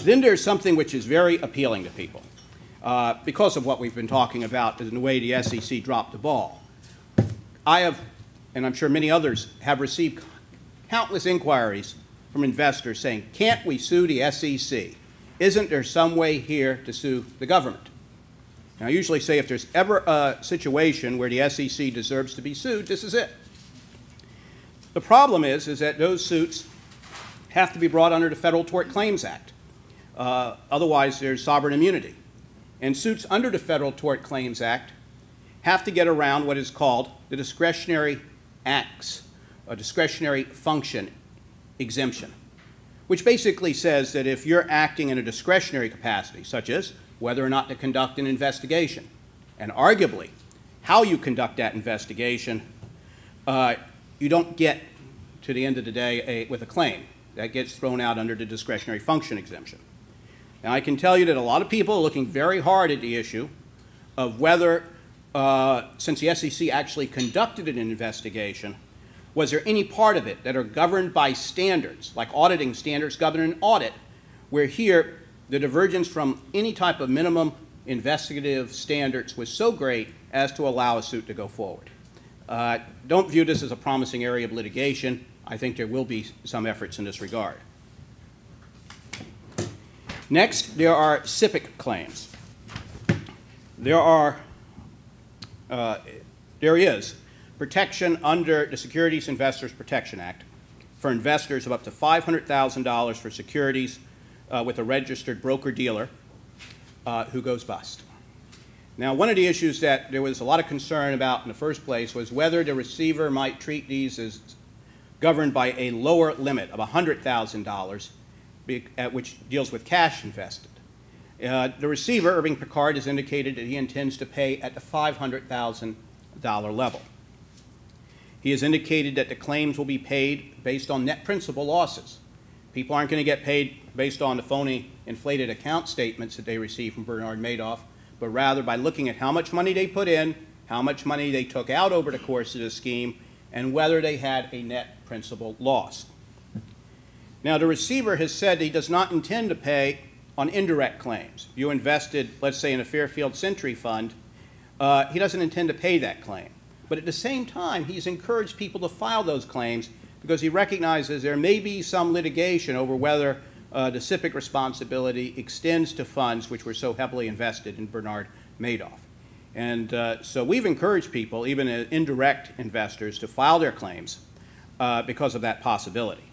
Then there's something which is very appealing to people because of what we've been talking about in the way the SEC dropped the ball. I have, and I'm sure many others, have received countless inquiries from investors saying, can't we sue the SEC? Isn't there some way here to sue the government? Now, I usually say if there's ever a situation where the SEC deserves to be sued, this is it. The problem is that those suits have to be brought under the Federal Tort Claims Act. Otherwise, there's sovereign immunity. And suits under the Federal Tort Claims Act have to get around what is called the discretionary acts, a discretionary function exemption, which basically says that if you're acting in a discretionary capacity, such as whether or not to conduct an investigation, and arguably how you conduct that investigation, you don't get to the end of the day with a claim. That gets thrown out under the discretionary function exemption. Now, I can tell you that a lot of people are looking very hard at the issue of whether, since the SEC actually conducted an investigation, was there any part of it that are governed by standards, like auditing standards govern an audit, where here the divergence from any type of minimum investigative standards was so great as to allow a suit to go forward. Don't view this as a promising area of litigation. I think there will be some efforts in this regard. Next, there are SIPC claims. There is protection under the Securities Investors Protection Act for investors of up to $500,000 for securities with a registered broker-dealer who goes bust. Now, one of the issues that there was a lot of concern about in the first place was whether the receiver might treat these as governed by a lower limit of $100,000, which deals with cash invested. The receiver, Irving Picard, has indicated that he intends to pay at the $500,000 level. He has indicated that the claims will be paid based on net principal losses. People aren't going to get paid based on the phony inflated account statements that they receive from Bernard Madoff, but rather by looking at how much money they put in, how much money they took out over the course of the scheme, and whether they had a net principal loss. Now, the receiver has said he does not intend to pay on indirect claims. If you invested, let's say, in a Fairfield Century fund, he doesn't intend to pay that claim. But at the same time, he's encouraged people to file those claims because he recognizes there may be some litigation over whether the SIPC responsibility extends to funds which were so heavily invested in Bernard Madoff. And so we've encouraged people, even indirect investors, to file their claims because of that possibility.